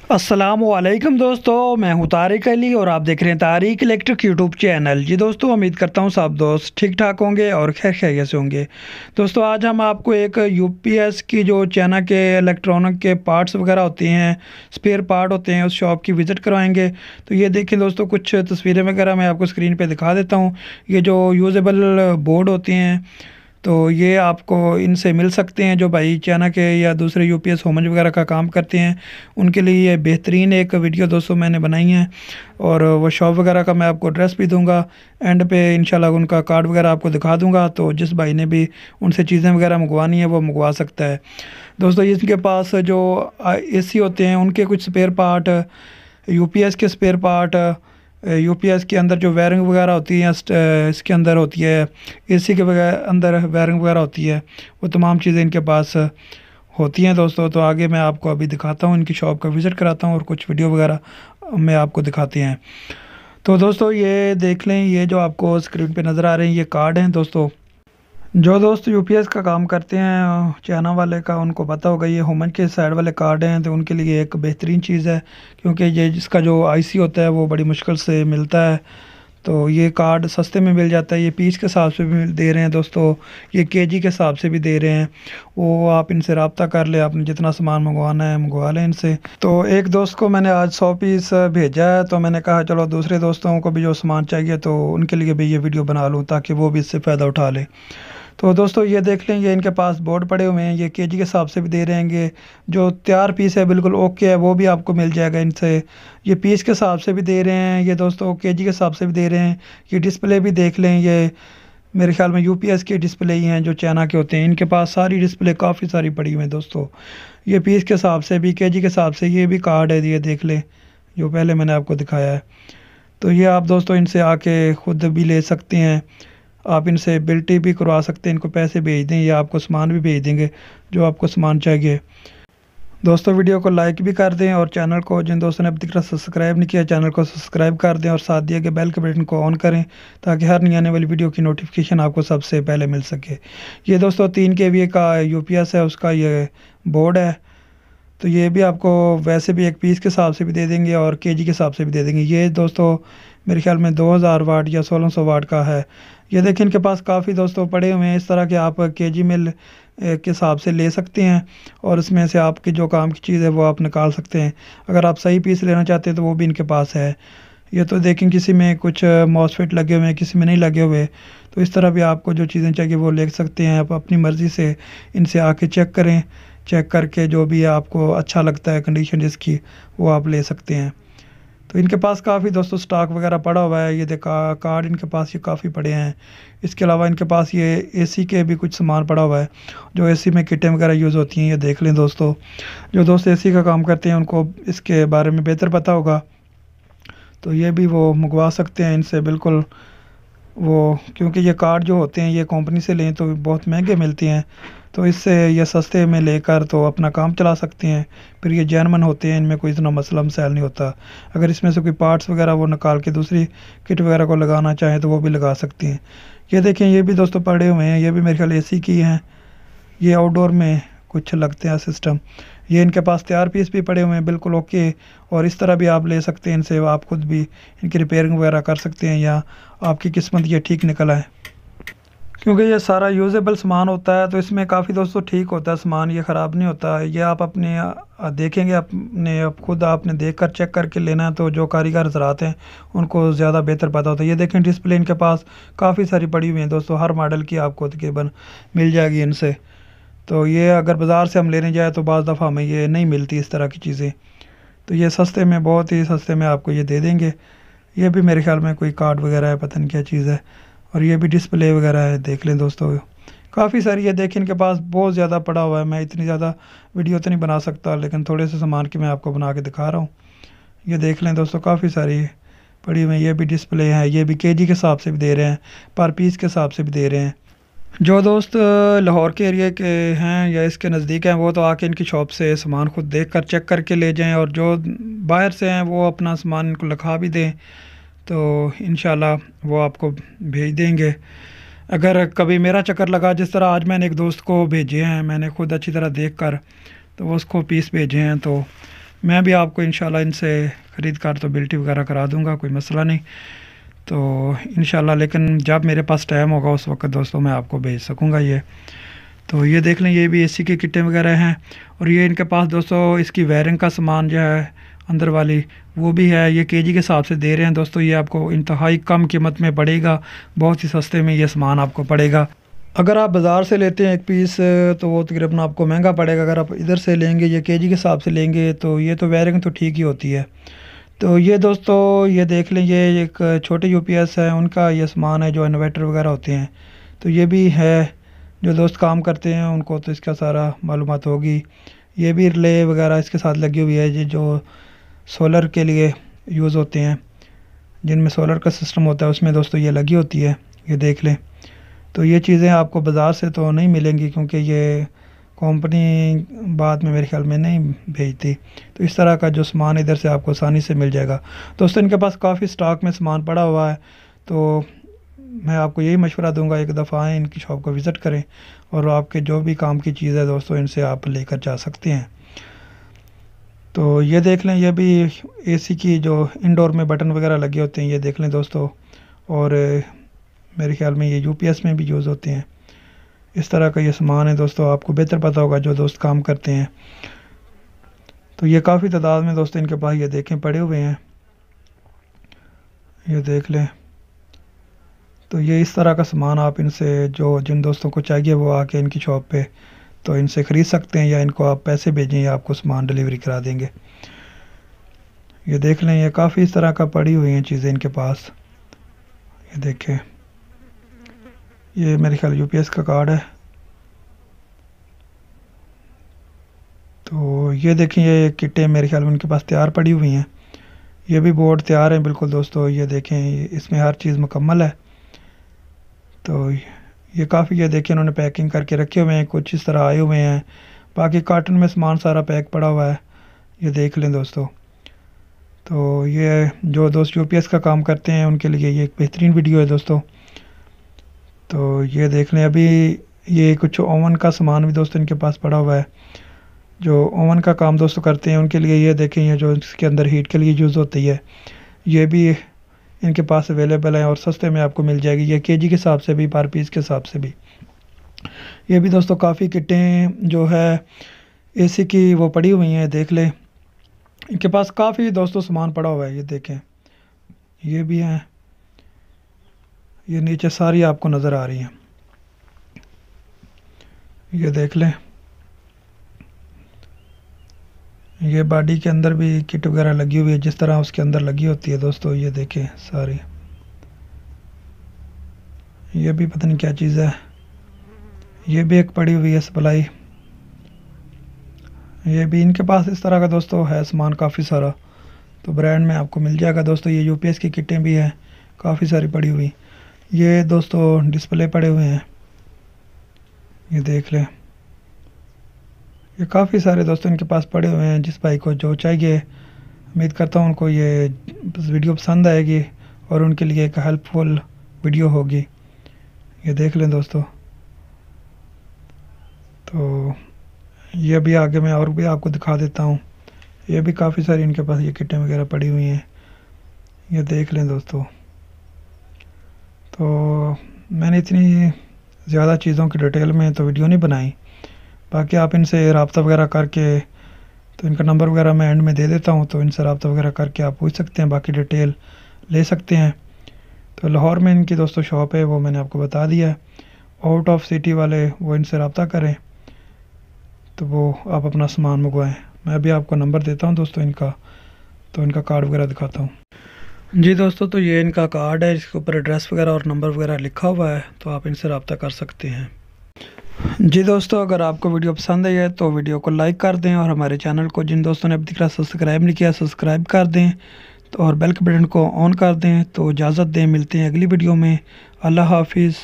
अस्सलामुअलैकुम दोस्तों, मैं हूं तारिक अली और आप देख रहे हैं तारिक इलेक्ट्रिक यूट्यूब चैनल। जी दोस्तों, उम्मीद करता हूं सब दोस्त ठीक ठाक होंगे और खैर खैरियत से होंगे। दोस्तों, आज हम आपको एक यूपीएस की जो चाइना के इलेक्ट्रॉनिक के पार्ट्स वगैरह होते हैं, स्पेयर पार्ट होते हैं, उस शॉप की विज़िट करवाएंगे। तो ये देखें दोस्तों, कुछ तस्वीरें वगैरह मैं आपको स्क्रीन पर दिखा देता हूँ। ये जो यूजेबल बोर्ड होते हैं, तो ये आपको इनसे मिल सकते हैं। जो भाई चाइना के या दूसरे यूपीएस होमज वगैरह का काम करते हैं, उनके लिए ये बेहतरीन एक वीडियो दोस्तों मैंने बनाई है। और वो शॉप वगैरह का मैं आपको एड्रेस भी दूंगा, एंड पे इंशाल्लाह उनका कार्ड वगैरह आपको दिखा दूंगा। तो जिस भाई ने भी उनसे चीज़ें वगैरह मंगवानी है वो मंगवा सकता है। दोस्तों, इसके पास जो एसी होते हैं, उनके कुछ स्पेयर पार्ट, यूपीएस के स्पेयर पार्ट, यूपीएस के अंदर जो वायरिंग वगैरह होती है, इसके अंदर होती है, एसी के अंदर वायरिंग वगैरह होती है, वो तमाम चीज़ें इनके पास होती हैं दोस्तों। तो आगे मैं आपको अभी दिखाता हूँ, इनकी शॉप का विज़िट कराता हूँ और कुछ वीडियो वगैरह में आपको दिखाते हैं। तो दोस्तों, ये देख लें, ये जो आपको स्क्रीन पे नज़र आ रहे हैं ये कार्ड हैं दोस्तों। जो दोस्त यूपीएस का काम करते हैं चाइना वाले का, उनको पता होगा ये होमन के साइड वाले कार्ड हैं, तो उनके लिए एक बेहतरीन चीज़ है, क्योंकि ये जिसका जो आईसी होता है वो बड़ी मुश्किल से मिलता है। तो ये कार्ड सस्ते में मिल जाता है। ये पीस के हिसाब से भी दे रहे हैं दोस्तों, ये केजी के हिसाब से भी दे रहे हैं। वो आप इनसे रब्ता कर ले, आपने जितना सामान मंगवाना है मंगवा लें इनसे। तो एक दोस्त को मैंने आज 100 पीस भेजा है, तो मैंने कहा चलो दूसरे दोस्तों को भी जो सामान चाहिए तो उनके लिए भी ये वीडियो बना लूँ, ताकि वो भी इससे फ़ायदा उठा लें। तो दोस्तों, ये देख लें, ये इनके पास बोर्ड पड़े हुए हैं, ये केजी के हिसाब से भी दे रहे हैं। जो तैयार पीस है बिल्कुल ओके है, वो भी आपको मिल जाएगा इनसे। ये पीस के हिसाब से भी दे रहे हैं ये दोस्तों, केजी के हिसाब से भी दे रहे हैं। ये डिस्प्ले भी देख लें, ये मेरे ख्याल में यूपीएस के डिस्प्ले ही हैं जो चाइना के होते हैं। इनके पास सारी डिस्प्ले काफ़ी सारी पड़ी हुई हैं दोस्तों। ये पीस के हिसाब से भी, केजी के हिसाब से, ये भी कार्ड है, ये देख लें जो पहले मैंने आपको दिखाया है। तो ये आप दोस्तों इनसे आके ख़ुद भी ले सकते हैं, आप इनसे बिल्टी भी करवा सकते हैं, इनको पैसे भेज दें या आपको सामान भी भेज देंगे जो आपको सामान चाहिए। दोस्तों, वीडियो को लाइक भी कर दें और चैनल को, जिन दोस्तों ने अभी तक सब्सक्राइब नहीं किया, चैनल को सब्सक्राइब कर दें और साथ दिए गए बेल के बटन को ऑन करें, ताकि हर नई आने वाली वीडियो की नोटिफिकेशन आपको सबसे पहले मिल सके। ये दोस्तों 3 kVA का यूपीएस है, उसका ये बोर्ड है। तो ये भी आपको वैसे भी एक पीस के हिसाब से भी दे देंगे और केजी के हिसाब से भी दे देंगे। ये दोस्तों मेरे ख्याल में 2000 वाट या 1600 वाट का है। ये देखिए, इनके पास काफ़ी दोस्तों पड़े हुए हैं, इस तरह के आप केजी में के हिसाब से ले सकते हैं, और इसमें से आपकी जो काम की चीज़ है वो आप निकाल सकते हैं। अगर आप सही पीस लेना चाहते हैं तो वो भी इनके पास है। ये तो देखें, किसी में कुछ मॉसफेट लगे हुए हैं, किसी में नहीं लगे हुए। तो इस तरह भी आपको जो चीज़ें चाहिए वो ले सकते हैं। आप अपनी मर्ज़ी से इनसे आके चेक करें, चेक करके जो भी आपको अच्छा लगता है कंडीशन जिसकी, वो आप ले सकते हैं। तो इनके पास काफ़ी दोस्तों स्टॉक वगैरह पड़ा हुआ है। ये देखा, कार्ड इनके पास ये काफ़ी पड़े हैं। इसके अलावा इनके पास ये एसी के भी कुछ सामान पड़ा हुआ है, जो एसी में किटें वगैरह यूज़ होती हैं। ये देख लें दोस्तों, जो दोस्त एसी का काम करते हैं उनको इसके बारे में बेहतर पता होगा, तो ये भी वो मंगवा सकते हैं इनसे बिल्कुल। वो क्योंकि ये कार्ड जो होते हैं ये कंपनी से लें तो बहुत महंगे मिलते हैं, तो इससे ये सस्ते में लेकर तो अपना काम चला सकते हैं। फिर ये जेन्युइन होते हैं, इनमें कोई इतना मसला मसाइल नहीं होता। अगर इसमें से कोई पार्ट्स वगैरह वो निकाल के दूसरी किट वगैरह को लगाना चाहें तो वो भी लगा सकती हैं। ये देखें, ये भी दोस्तों पड़े हुए हैं, ये भी मेरे ख्याल एसी की हैं। ये आउटडोर में कुछ लगते हैं सिस्टम। ये इनके पास तैयार पीस भी पड़े हुए हैं बिल्कुल ओके, और इस तरह भी आप ले सकते हैं इनसे। आप खुद भी इनकी रिपेयरिंग वगैरह कर सकते हैं, या आपकी किस्मत ये ठीक निकल आए, क्योंकि ये सारा यूजेबल सामान होता है। तो इसमें काफ़ी दोस्तों ठीक होता है सामान, ये ख़राब नहीं होता। ये आप अपने देखेंगे, अपने आप खुद आपने देख कर चेक करके लेना है। तो जो कारीगर हज़रात हैं उनको ज़्यादा बेहतर पता होता है। ये देखें, डिस्प्ले इनके पास काफ़ी सारी पड़ी हुई हैं दोस्तों, हर मॉडल की आपको तकरीबन मिल जाएगी इनसे। तो ये अगर बाज़ार से हम लेने जाए तो बाज़ दफ़ा हमें ये नहीं मिलती इस तरह की चीज़ें। तो ये सस्ते में, बहुत ही सस्ते में आपको ये दे देंगे। ये भी मेरे ख्याल में कोई कार्ड वगैरह है, पता नहीं क्या चीज़ है। और ये भी डिस्प्ले वगैरह है, देख लें दोस्तों, काफ़ी सारी। ये देखें, इनके पास बहुत ज़्यादा पड़ा हुआ है। मैं इतनी ज़्यादा वीडियो तो नहीं बना सकता, लेकिन थोड़े से सामान की मैं आपको बना के दिखा रहा हूँ। ये देख लें दोस्तों, काफ़ी सारी पड़ी हुई। ये भी डिस्प्ले है, ये भी केजी के हिसाब से भी दे रहे हैं, पर पीस के हिसाब से भी दे रहे हैं। जो दोस्त लाहौर के एरिया के हैं या इसके नज़दीक हैं, वो तो आके इनकी शॉप से सामान खुद देख कर चेक करके ले जाएं, और जो बाहर से हैं वो अपना सामान इनको लिखा भी दें, तो इंशाल्लाह वो आपको भेज देंगे। अगर कभी मेरा चक्कर लगा, जिस तरह आज मैंने एक दोस्त को भेजे हैं, मैंने खुद अच्छी तरह देख कर तो वो उसको पीस भेजे हैं, तो मैं भी आपको इंशाल्लाह इनसे ख़रीद कर तो बिल्टी वगैरह करा दूँगा, कोई मसला नहीं। तो इंशाल्लाह, लेकिन जब मेरे पास टाइम होगा उस वक्त दोस्तों मैं आपको भेज सकूँगा ये। तो ये देख लें, ये भी एसी की किटें वगैरह हैं। और ये इनके पास दोस्तों इसकी वायरिंग का सामान जो है अंदर वाली वो भी है। ये केजी के हिसाब से दे रहे हैं दोस्तों। ये आपको इंतहाई कम कीमत में पड़ेगा, बहुत ही सस्ते में ये सामान आपको पड़ेगा। अगर आप बाज़ार से लेते हैं एक पीस तो वो तकरीबन आपको महंगा पड़ेगा। अगर आप इधर से लेंगे, ये केजी के हिसाब से लेंगे, तो ये तो वायरिंग तो ठीक ही होती है। तो ये दोस्तों ये देख लें, ये एक छोटे यूपीएस है, उनका ये सामान है जो इन्वर्टर वगैरह होते हैं। तो ये भी है, जो दोस्त काम करते हैं उनको तो इसका सारा मालूमात होगी। ये भी रिले वगैरह इसके साथ लगी हुई है, ये जो सोलर के लिए यूज़ होते हैं, जिनमें सोलर का सिस्टम होता है, उसमें दोस्तों ये लगी होती है। ये देख लें। तो ये चीज़ें आपको बाज़ार से तो नहीं मिलेंगी, क्योंकि ये कंपनी बाद में मेरे ख्याल में नहीं भेजती। तो इस तरह का जो सामान इधर से आपको आसानी से मिल जाएगा दोस्तों। इनके पास काफ़ी स्टॉक में सामान पड़ा हुआ है। तो मैं आपको यही मशवरा दूंगा, एक दफ़ा आएँ, इनकी शॉप को विज़िट करें और आपके जो भी काम की चीज़ है दोस्तों इनसे आप लेकर जा सकते हैं। तो ये देख लें, ये भी एसी की जो इंडोर में बटन वगैरह लगे होते हैं, ये देख लें दोस्तों। और मेरे ख्याल में ये यूपीएस में भी यूज़ होते हैं। इस तरह का ये सामान है दोस्तों, आपको बेहतर पता होगा जो दोस्त काम करते हैं। तो ये काफ़ी तादाद में दोस्तों इनके पास ये देखें पड़े हुए हैं, ये देख लें। तो ये इस तरह का सामान आप इनसे, जो जिन दोस्तों को चाहिए वो आके इनकी शॉप पे तो इनसे ख़रीद सकते हैं, या इनको आप पैसे भेजें या आपको सामान डिलीवरी करा देंगे। ये देख लें, ये काफ़ी इस तरह का पड़ी हुई हैं चीज़ें इनके पास। ये देखें, ये मेरे ख्याल यूपीएस का कार्ड है। तो ये देखें, ये किटें मेरे ख्याल में उनके पास तैयार पड़ी हुई हैं। ये भी बोर्ड तैयार है बिल्कुल दोस्तों। ये देखें, इसमें हर चीज़ मुकम्मल है। तो ये काफ़ी, ये देखें उन्होंने पैकिंग करके रखे हुए हैं, कुछ इस तरह आए हुए हैं। बाकी कार्टन में सामान सारा पैक पड़ा हुआ है, ये देख लें दोस्तों। तो ये जो दोस्त यूपीएस का काम करते हैं उनके लिए ये एक बेहतरीन वीडियो है दोस्तों। तो ये देख लें, अभी ये कुछ ओवन का सामान भी दोस्तों इनके पास पड़ा हुआ है। जो ओवन का काम दोस्तों करते हैं उनके लिए ये देखें, ये जो इसके अंदर हीट के लिए यूज़ होती है, ये भी इनके पास अवेलेबल है और सस्ते में आपको मिल जाएगी। ये केजी के हिसाब से भी, पर पीस के हिसाब से भी। ये भी दोस्तों काफ़ी किटें जो है एसी की वो पड़ी हुई हैं, देख लें। इनके पास काफ़ी दोस्तों सामान पड़ा हुआ है, ये देखें, ये भी हैं। ये नीचे सारी आपको नज़र आ रही हैं, ये देख लें। ये बॉडी के अंदर भी किट वगैरह लगी हुई है, जिस तरह उसके अंदर लगी होती है दोस्तों। ये देखें सारी, ये भी पता नहीं क्या चीज़ है। ये भी एक पड़ी हुई है सप्लाई। ये भी इनके पास इस तरह का दोस्तों है सामान काफ़ी सारा, तो ब्रांड में आपको मिल जाएगा दोस्तों। ये यूपीएस की किटें भी हैं काफ़ी सारी पड़ी हुई। ये दोस्तों डिस्प्ले पड़े हुए हैं, ये देख लें। ये काफ़ी सारे दोस्तों इनके पास पड़े हुए हैं, जिस भाई को जो चाहिए। उम्मीद करता हूँ उनको ये वीडियो पसंद आएगी और उनके लिए एक हेल्पफुल वीडियो होगी। ये देख लें दोस्तों। तो ये भी आगे मैं और भी आपको दिखा देता हूँ। ये भी काफ़ी सारी इनके पास ये किटें वगैरह पड़ी हुई हैं, ये देख लें दोस्तों। तो मैंने इतनी ज़्यादा चीज़ों की डिटेल में तो वीडियो नहीं बनाई। बाकी आप इनसे रब्ता वगैरह करके, तो इनका नंबर वगैरह मैं एंड में दे देता हूँ, तो इनसे रब्ता वगैरह करके आप पूछ सकते हैं, बाकी डिटेल ले सकते हैं। तो लाहौर में इनकी दोस्तों शॉप है, वो मैंने आपको बता दिया है। आउट ऑफ सिटी वाले वो इनसे रब्ता करें तो वो आप अपना सामान मंगवाएं। मैं भी आपको नंबर देता हूं दोस्तों इनका, तो इनका कार्ड वगैरह दिखाता हूं। जी दोस्तों, तो ये इनका कार्ड है, इसके ऊपर एड्रेस वगैरह और नंबर वगैरह लिखा हुआ है, तो आप इनसे रब्ता कर सकते हैं। जी दोस्तों, अगर आपको वीडियो पसंद आई है तो वीडियो को लाइक कर दें और हमारे चैनल को जिन दोस्तों ने अभी तक सब्सक्राइब नहीं किया सब्सक्राइब कर दें, तो और बेल के बटन को ऑन कर दें। तो इजाज़त दें, मिलते हैं अगली वीडियो में। अल्लाह हाफिज़।